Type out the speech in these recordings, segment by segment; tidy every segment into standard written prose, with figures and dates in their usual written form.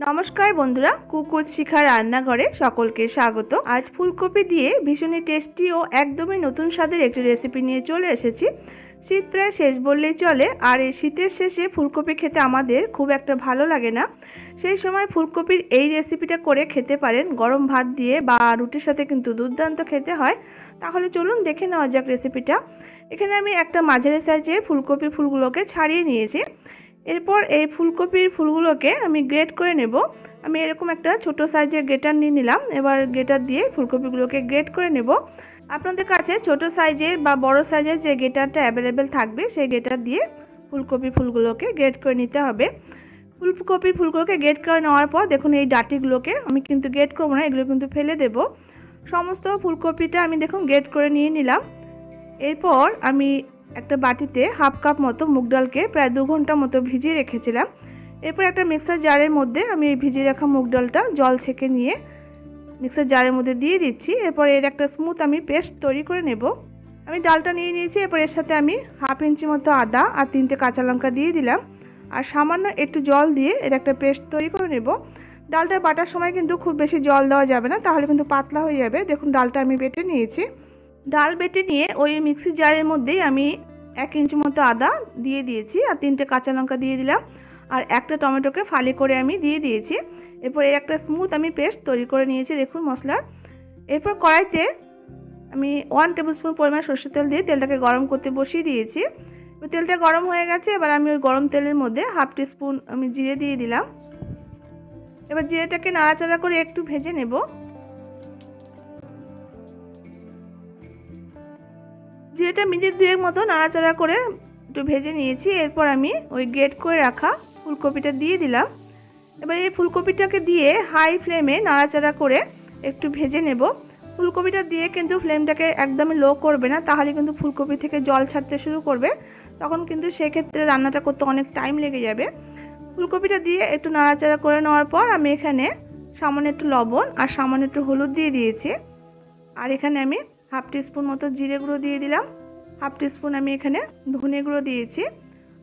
নমস্কার বন্ধুরা, কুকুর শিখা রান্নাঘরে সকলকে স্বাগত। আজ ফুলকপি দিয়ে ভীষণই টেস্টি ও একদমই নতুন স্বাদের একটি রেসিপি নিয়ে চলে এসেছি। শীত প্রায় শেষ বললেই চলে, আর এই শীতের শেষে ফুলকপি খেতে আমাদের খুব একটা ভালো লাগে না। সেই সময় ফুলকপির এই রেসিপিটা করে খেতে পারেন গরম ভাত দিয়ে বা রুটির সাথে, কিন্তু দুর্দান্ত খেতে হয়। তাহলে চলুন দেখে নেওয়া যাক রেসিপিটা। এখানে আমি একটা মাঝারি সাইজের ফুলকপির ফুলগুলোকে ছাড়িয়ে নিয়েছি। এরপর এই ফুলকপির ফুলগুলোকে আমি গ্রেট করে নেব। আমি এরকম একটা ছোট সাইজের গ্রেটার নিয়ে নিলাম। এবার গ্রেটার দিয়ে ফুলকপিগুলোকে গ্রেট করে নেব। আপনাদের কাছে ছোট সাইজের বা বড় সাইজের যে গ্রেটারটা অ্যাভেলেবেল থাকবে, সেই গ্রেটার দিয়ে ফুলগুলোকে গ্রেট করে নিতে হবে। ফুলগুলোকে গ্রেট করে নেওয়ার পর দেখুন, এই ডাঁটিগুলোকে আমি কিন্তু গ্রেট করবো না, এগুলো কিন্তু ফেলে দেব। সমস্ত ফুলকপিটা আমি দেখুন গ্রেট করে নিয়ে নিলাম। এরপর আমি একটা বাটিতে হাফ কাপ মতো মুগ ডালকে প্রায় 2 ঘন্টা মতো ভিজিয়ে রেখেছিলাম। এরপর একটা মিক্সার জারের মধ্যে আমি এই ভিজিয়ে রাখা মুগ ডালটা জল ছেঁকে নিয়ে মিক্সার জারের মধ্যে দিয়ে দিচ্ছি। এরপর এর একটা স্মুথ আমি পেস্ট তৈরি করে নেব। আমি ডালটা নিয়ে নিয়েছি। এরপর এর সাথে আমি হাফ ইঞ্চি মতো আদা আর 3টে কাঁচা লঙ্কা দিয়ে দিলাম, আর সামান্য একটু জল দিয়ে এর একটা পেস্ট তৈরি করে নেব। ডালটা বাটার সময় কিন্তু খুব বেশি জল দেওয়া যাবে না, তাহলে কিন্তু পাতলা হয়ে যাবে। দেখুন, ডালটা আমি বেটে নিয়েছি। ডাল বেটে নিয়ে ওই মিক্সি জারের মধ্যেই আমি 1 ইঞ্চি মতো আদা দিয়ে দিয়েছি, আর 3টে কাঁচা লঙ্কা দিয়ে দিলাম, আর একটা টমেটোকে ফালি করে আমি দিয়ে দিয়েছি। এরপর এর একটা স্মুথ আমি পেস্ট তৈরি করে নিয়েছি দেখুন মশলার। এরপর কড়াইতে আমি 1 টেবিল স্পুন পরিমাণ সরষের তেল দিয়ে তেলটাকে গরম করতে বসিয়ে দিয়েছি। তেলটা গরম হয়ে গেছে। এবার আমি ওই গরম তেলের মধ্যে হাফ টিস্পুন আমি জিরে দিয়ে দিলাম। এবার জিরেটাকে নাড়াচাড়া করে একটু ভেজে নেব। জিরেটা মিনিট 2 মতো নাড়াচাড়া করে একটু ভেজে নিয়েছি। এরপর আমি ওই গ্রেট করে রাখা ফুলকপিটা দিয়ে দিলাম। এবার এই ফুলকপিটাকে দিয়ে হাই ফ্লেমে নাড়াচাড়া করে একটু ভেজে নেব। ফুলকপিটা দিয়ে কিন্তু ফ্লেমটাকে একদমই লো করবে না, তাহলে কিন্তু ফুলকপি থেকে জল ছাড়তে শুরু করবে। তখন কিন্তু সেক্ষেত্রে রান্নাটা করতে অনেক টাইম লেগে যাবে। ফুলকপিটা দিয়ে একটু নাড়াচাড়া করে নেওয়ার পর আমি এখানে সামান্য একটু লবণ আর সামান্য একটু হলুদ দিয়ে দিয়েছি। আর এখানে আমি হাফ টিস্পুন মতো জিরে গুঁড়ো দিয়ে দিলাম, হাফ টিস্পুন আমি এখানে ধনে গুঁড়ো দিয়েছি,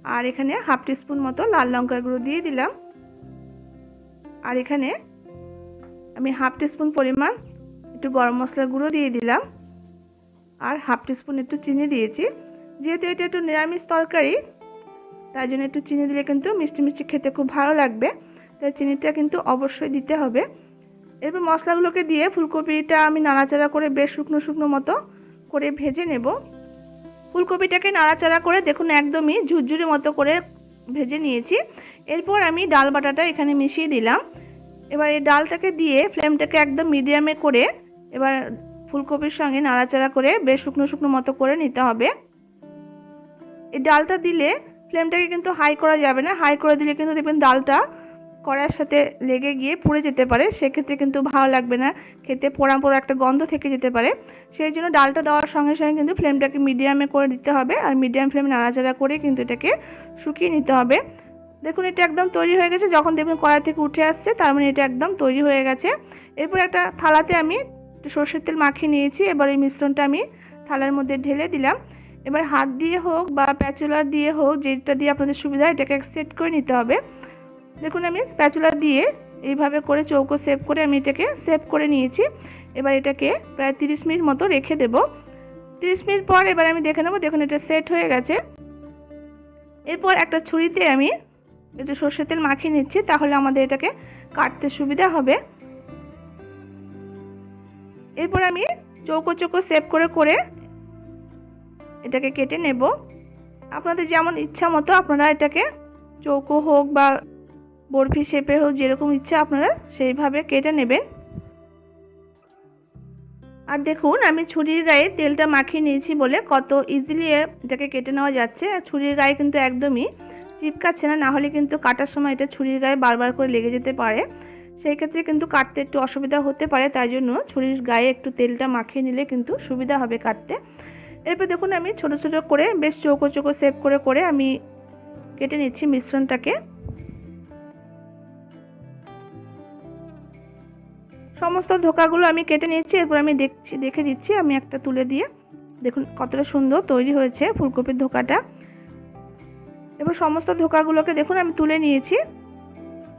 আর এখানে হাফ টিস্পুন মতো লাল লঙ্কার গুঁড়ো দিয়ে দিলাম, আর এখানে আমি হাফ টিস্পুন পরিমাণ একটু গরম মশলার গুঁড়ো দিয়ে দিলাম, আর হাফ টিস্পুন একটু চিনি দিয়েছি। যেহেতু এটা একটু নিরামিষ তরকারি, তাই জন্য একটু চিনি দিলে কিন্তু মিষ্টি মিষ্টি খেতে খুব ভালো লাগবে, তাই চিনিটা কিন্তু অবশ্যই দিতে হবে। এরপর মশলাগুলোকে দিয়ে ফুলকপিটা আমি নাড়াচাড়া করে বেশ শুকনো শুকনো মতো করে ভেজে নেব। ফুলকপিটাকে নাড়াচাড়া করে দেখুন একদমই ঝুরঝুরি মতো করে ভেজে নিয়েছি। এরপর আমি ডাল বাটাটা এখানে মিশিয়ে দিলাম। এবার এই ডালটাকে দিয়ে ফ্লেমটাকে একদম মিডিয়ামে করে এবার ফুলকপির সঙ্গে নাড়াচাড়া করে বেশ শুকনো শুকনো মতো করে নিতে হবে। এই ডালটা দিলে ফ্লেমটাকে কিন্তু হাই করা যাবে না, হাই করে দিলে কিন্তু দেখবেন ডালটা কড়াইয়ের সাথে লেগে গিয়ে পুড়ে যেতে পারে, সেক্ষেত্রে কিন্তু ভালো লাগবে না, খেতে পোড়া পোড়া একটা গন্ধ থেকে যেতে পারে। সেই জন্য ডালটা দেওয়ার সঙ্গে সঙ্গে কিন্তু ফ্লেমটাকে মিডিয়ামে করে দিতে হবে, আর মিডিয়াম ফ্লেমে নাড়াচাড়া করে কিন্তু এটাকে শুকিয়ে নিতে হবে। দেখুন, এটা একদম তৈরি হয়ে গেছে। যখন দেখবেন কড়াই থেকে উঠে আসছে, তার মানে এটা একদম তৈরি হয়ে গেছে। এরপর একটা থালাতে আমি একটু সরষের তেল মাখিয়ে নিয়েছি। এবার এই মিশ্রণটা আমি থালার মধ্যে ঢেলে দিলাম। এবার হাত দিয়ে হোক বা স্প্যাচুলা দিয়ে হোক, যেটা দিয়ে আপনাদের সুবিধা, এটাকে সেট করে নিতে হবে। দেখুন, আমি স্প্যাচুলা দিয়ে এইভাবে করে চৌকো শেপ করে আমি এটাকে শেপ করে নিয়েছি। এবার এটাকে প্রায় 30 মিনিট মতো রেখে দেব। 30 মিনিট পর এবার আমি দেখে নেব। দেখুন, এটা সেট হয়ে গেছে। এরপর একটা ছুরিতে আমি একটু সরষের তেল মাখিয়ে নিচ্ছি, তাহলে আমাদের এটাকে কাটতে সুবিধা হবে। এরপর আমি চৌকো চৌকো শেপ করে করে এটাকে কেটে নেব। আপনাদের যেমন ইচ্ছা মতো আপনারা এটাকে চৌকো হোক বা বরফি শেপে হোক, যেরকম ইচ্ছা আপনারা সেইভাবে কেটে নেবেন। আর দেখুন, আমি ছুরির গায়ে তেলটা মাখিয়ে নিয়েছি বলে কত ইজিলি এটাকে কেটে নেওয়া যাচ্ছে। আর ছুরির গায়ে কিন্তু একদমই চিপকাচ্ছে না, নাহলে কিন্তু কাটার সময় এটা ছুরির গায়ে বারবার করে লেগে যেতে পারে, সেই ক্ষেত্রে কিন্তু কাটতে একটু অসুবিধা হতে পারে। তাই জন্য ছুরির গায়ে একটু তেলটা মাখিয়ে নিলে কিন্তু সুবিধা হবে কাটতে। এরপর দেখুন, আমি ছোট ছোট করে বেশ চৌকো চৌকো শেপ করে করে আমি কেটে নিচ্ছি মিশ্রণটাকে। সমস্ত ধোকাগুলো আমি কেটে নিচ্ছি। এরপর আমি দেখে দিচ্ছি আমি একটা তুলে দিয়ে। দেখুন কতটা সুন্দর তৈরি হয়েছে ফুলকপির ধোকাটা। এবার সমস্ত ধোকাগুলোকে দেখুন আমি তুলে নিয়েছি।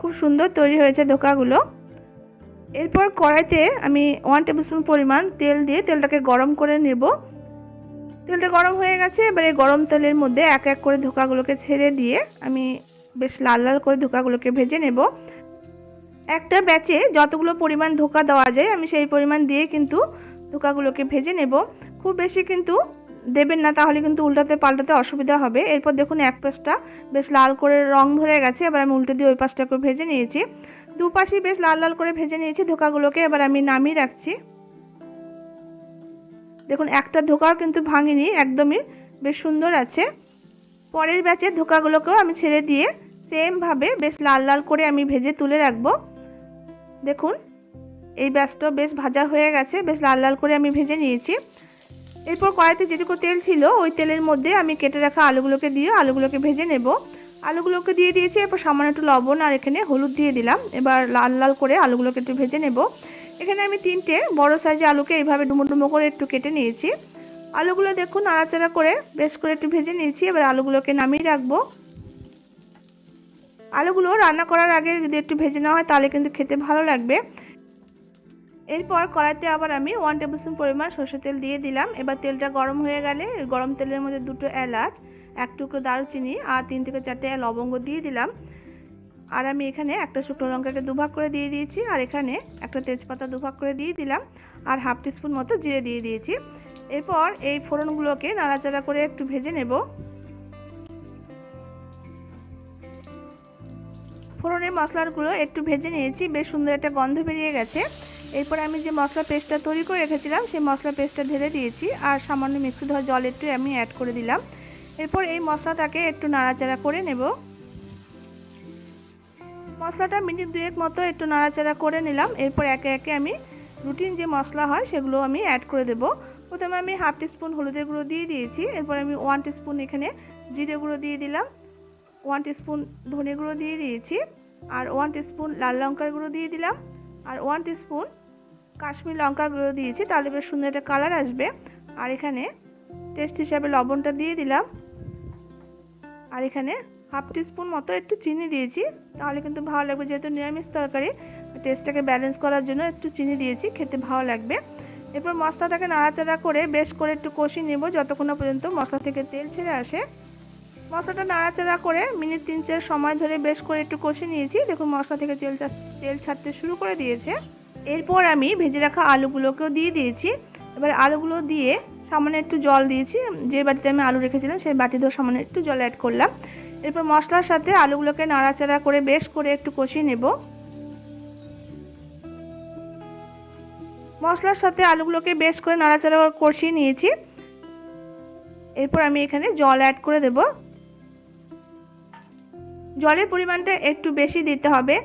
খুব সুন্দর তৈরি হয়েছে ধোকাগুলো। এরপর কড়াইতে আমি 1 টেবিল স্পুন পরিমাণ তেল দিয়ে তেলটাকে গরম করে নেব। তেলটা গরম হয়ে গেছে। এবারে গরম তেলের মধ্যে এক এক করে ধোকাগুলোকে ছেড়ে দিয়ে আমি বেশ লাল লাল করে ধোকাগুলোকে ভেজে নেব। একটা ব্যাচে যতগুলো পরিমাণ ধোকা দেওয়া যায় আমি সেই পরিমাণ দিয়ে কিন্তু ধোকাগুলোকে ভেজে নেব। খুব বেশি কিন্তু দেবেন না, তাহলে কিন্তু উল্টাতে পাল্টাতে অসুবিধা হবে। এরপর দেখুন এক পাশটা বেশ লাল করে রং ধরে গেছে। এবার আমি উল্টে দিয়ে ওই পাশটাকে ভেজে নিয়েছি। দুপাশই বেশ লাল লাল করে ভেজে নিয়েছি ধোকাগুলোকে। এবার আমি নামিয়ে রাখছি। দেখুন একটা ধোকাও কিন্তু ভাঙিনি, একদমই বেশ সুন্দর আছে। পরের ব্যাচের ধোকাগুলোকেও আমি ছেড়ে দিয়ে সেমভাবে বেশ লাল লাল করে আমি ভেজে তুলে রাখবো। দেখুন এই ব্যাচটা বেশ ভাজা হয়ে গেছে, বেশ লাল লাল করে আমি ভেজে নিয়েছি। এরপর কড়াইতে যেটুকু তেল ছিল ওই তেলের মধ্যে আমি কেটে রাখা আলুগুলোকে দিয়ে আলুগুলোকে ভেজে নেব। আলুগুলোকে দিয়ে দিয়েছি। এরপর সামান্য একটু লবণ আর এখানে হলুদ দিয়ে দিলাম। এবার লাল লাল করে আলুগুলোকে একটু ভেজে নেব। এখানে আমি 3টে বড় সাইজের আলুকে এইভাবে ডুমো ডুমো করে একটু কেটে নিয়েছি। আলুগুলো দেখুন নাড়াচাড়া করে বেশ করে একটু ভেজে নিয়েছি। এবার আলুগুলোকে নামিয়ে রাখবো। আলুগুলো রান্না করার আগে যদি একটু ভেজে নেওয়া হয় তাহলে কিন্তু খেতে ভালো লাগবে। এরপর কড়াইতে আবার আমি 1 টেবিল স্পুন পরিমাণ সরষের তেল দিয়ে দিলাম। এবার তেলটা গরম হয়ে গেলে গরম তেলের মধ্যে 2টো এলাচ, 1 টুকরো দারুচিনি আর 3 থেকে 4টে লবঙ্গ দিয়ে দিলাম। আর আমি এখানে একটা শুকনো লঙ্কাকে দুভাগ করে দিয়ে দিয়েছি। আর এখানে একটা তেজপাতা দুভাগ করে দিয়ে দিলাম। আর হাফ টিস্পুন মতো জিরে দিয়ে দিয়েছি। এরপর এই ফোড়নগুলোকে নাড়াচাড়া করে একটু ভেজে নেব। ফোড়নের মশলাগুলো একটু ভেজে নিয়েছি, বেশ সুন্দর একটা গন্ধ বেরিয়ে গেছে। এরপর আমি যে মশলা পেস্টটা তৈরি করে রেখেছিলাম সেই মশলা পেস্টটা ঢেলে দিয়েছি আর সামান্য মিক্সি ধোয়া জল একটু আমি অ্যাড করে দিলাম। এরপর এই মশলাটাকে একটু নাড়াচাড়া করে নেব। মশলাটা মিনিট 2 মতো একটু নাড়াচাড়া করে নিলাম। এরপর একে একে আমি রুটিন যে মশলা হয় সেগুলো আমি অ্যাড করে দেব। প্রথমে আমি হাফ টিস্পুন হলুদের গুঁড়ো দিয়ে দিয়েছি। এরপর আমি 1 টিস্পুন এখানে জিরে গুঁড়ো দিয়ে দিলাম। 1 টিস্পুন ধনে গুঁড়ো দিয়ে দিয়েছি। আর 1 টিস্পুন লাল লঙ্কার গুঁড়ো দিয়ে দিলাম। আর 1 টিস্পুন কাশ্মীরি লঙ্কার গুঁড়ো দিয়েছি, তাহলে বেশ সুন্দর একটা কালার আসবে। আর এখানে টেস্ট হিসাবে লবণটা দিয়ে দিলাম। আর এখানে হাফ টিস্পুন মতো একটু চিনি দিয়েছি, তাহলে কিন্তু ভালো লাগবে। যেহেতু নিরামিষ তরকারি টেস্টটাকে ব্যালেন্স করার জন্য একটু চিনি দিয়েছি, খেতে ভালো লাগবে। এরপর মশলাটাকে নাড়াচাড়া করে বেশ করে একটু কষিয়ে নেব যতক্ষণ না পর্যন্ত মশলা থেকে তেল ছেড়ে আসে। মশলাটা নাড়াচাড়া করে মিনিট 3-4 সময় ধরে বেশ করে একটু কষিয়ে নিয়েছি। দেখুন মশলা থেকে তেল ছাড়তে শুরু করে দিয়েছে। এরপর আমি ভেজে রাখা আলুগুলোকেও দিয়ে দিয়েছি। এবার আলুগুলো দিয়ে সামান্য একটু জল দিয়েছি। যে বাটিতে আমি আলু রেখেছিলাম সেই বাটি ধরে সামান্য একটু জল অ্যাড করলাম। এরপর মশলার সাথে আলুগুলোকে নাড়াচাড়া করে বেশ করে একটু কষিয়ে নেব। মশলার সাথে আলুগুলোকে বেশ করে নাড়াচাড়া কষিয়ে নিয়েছি। এরপর আমি এখানে জল অ্যাড করে দেব। জলের পরিমাণটা একটু বেশি দিতে হবে।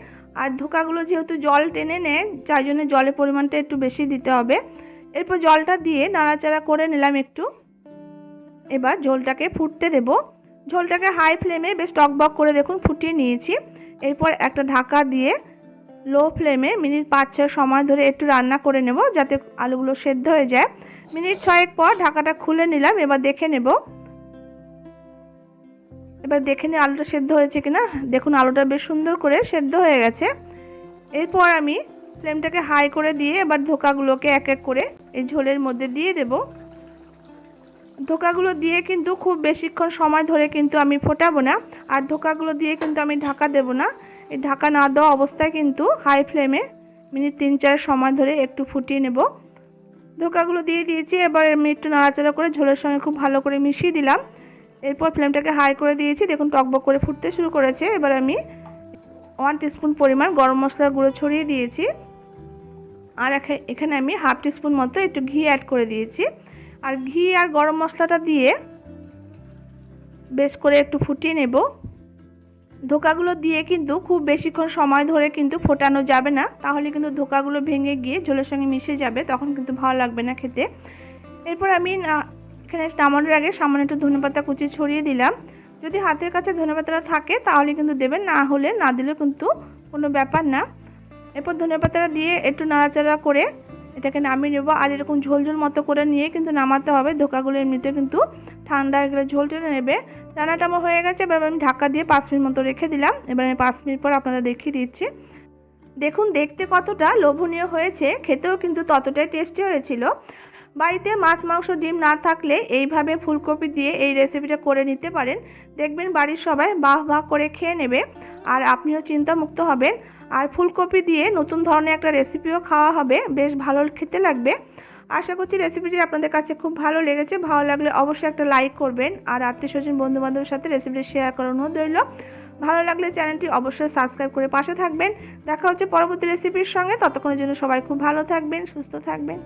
আর ধোকাগুলো যেহেতু জল টেনে নেয় যার জন্য জলের পরিমাণটা একটু বেশি দিতে হবে। এরপর জলটা দিয়ে নাড়াচাড়া করে নিলাম একটু। এবার ঝোলটাকে ফুটতে দেব। ঝোলটাকে হাই ফ্লেমে বেশ টকবক করে দেখুন ফুটিয়ে নিয়েছি। এরপর একটা ঢাকা দিয়ে লো ফ্লেমে মিনিট 5-6 সময় ধরে একটু রান্না করে নেব যাতে আলুগুলো সেদ্ধ হয়ে যায়। মিনিট 6 পর ঢাকাটা খুলে নিলাম। এবার দেখে নেব। এবার দেখে নিই আলুটা সেদ্ধ হয়েছে কিনা। দেখুন আলুটা বেশ সুন্দর করে সেদ্ধ হয়ে গেছে। এরপর আমি ফ্লেমটাকে হাই করে দিয়ে এবার ধোকাগুলোকে এক এক করে এই ঝোলের মধ্যে দিয়ে দেব। ধোকাগুলো দিয়ে কিন্তু খুব বেশিক্ষণ সময় ধরে কিন্তু আমি ফোটাবো না। আর ধোকাগুলো দিয়ে কিন্তু আমি ঢাকা দেব না। এই ঢাকা না দেওয়া অবস্থায় কিন্তু হাই ফ্লেমে মিনিট 3-4 সময় ধরে একটু ফুটিয়ে নেব। ধোকাগুলো দিয়ে দিয়েছি। এবার আমি একটু নাড়াচাড়া করে ঝোলের সঙ্গে খুব ভালো করে মিশিয়ে দিলাম। এরপর ফ্লেমটাকে হাই করে দিয়েছি। দেখুন টকবক করে ফুটতে শুরু করেছে। এবার আমি 1 টিস্পুন পরিমাণ গরম মশলার গুঁড়ো ছড়িয়ে দিয়েছি। আর এখানে আমি হাফ টিস্পুন মতো একটু ঘি অ্যাড করে দিয়েছি। আর ঘি আর গরম মশলাটা দিয়ে বেশ করে একটু ফুটিয়ে নেব। ধোকাগুলো দিয়ে কিন্তু খুব বেশিক্ষণ সময় ধরে কিন্তু ফোটানো যাবে না, তাহলে কিন্তু ধোকাগুলো ভেঙে গিয়ে ঝোলের সঙ্গে মিশে যাবে, তখন কিন্তু ভালো লাগবে না খেতে। এরপর আমি এখানে নামানোর আগে সামান্য একটু ধনেপাতা কুচি ছড়িয়ে দিলাম। যদি হাতের কাছে ধনেপাতাটা থাকে তাহলে কিন্তু দেবেন, না হলে না দিলে কিন্তু কোনো ব্যাপার না। এরপর ধনেপাতাটা দিয়ে একটু নাড়াচাড়া করে এটাকে নামিয়ে নেব। আর এরকম ঝোল ঝোল মতো করে নিয়ে কিন্তু নামাতে হবে। ধোকাগুলো এমনিতে কিন্তু ঠান্ডা হয়ে গেলে ঝোল টেনে নেবে। রান্নাটা আমার হয়ে গেছে, এবার আমি ঢাকা দিয়ে 5 মিনিট মতো রেখে দিলাম। এবার আমি 5 মিনিট পর আপনাদের দেখিয়ে দিচ্ছি। দেখুন দেখতে কতটা লোভনীয় হয়েছে, খেতেও কিন্তু ততটাই টেস্টি হয়েছিল। বাড়িতে মাছ মাংস ডিম না থাকলে এইভাবে ফুলকপি দিয়ে এই রেসিপিটা করে নিতে পারেন, দেখবেন বাড়ির সবাই বাহ বাহ করে খেয়ে নেবে আর আপনিও চিন্তামুক্ত হবেন। আর ফুলকপি দিয়ে নতুন ধরনের একটা রেসিপিও খাওয়া হবে, বেশ ভালো খেতে লাগবে। আশা করছি রেসিপিটি আপনাদের কাছে খুব ভালো লেগেছে। ভালো লাগলে অবশ্যই একটা লাইক করবেন আর আত্মীয়স্বজন বন্ধুবান্ধবের সাথে রেসিপিটি শেয়ার করার অনুরোধ রইল। ভালো লাগলে চ্যানেলটি অবশ্যই সাবস্ক্রাইব করে পাশে থাকবেন। দেখা হচ্ছে পরবর্তী রেসিপির সঙ্গে, ততক্ষণের জন্য সবাই খুব ভালো থাকবেন, সুস্থ থাকবেন।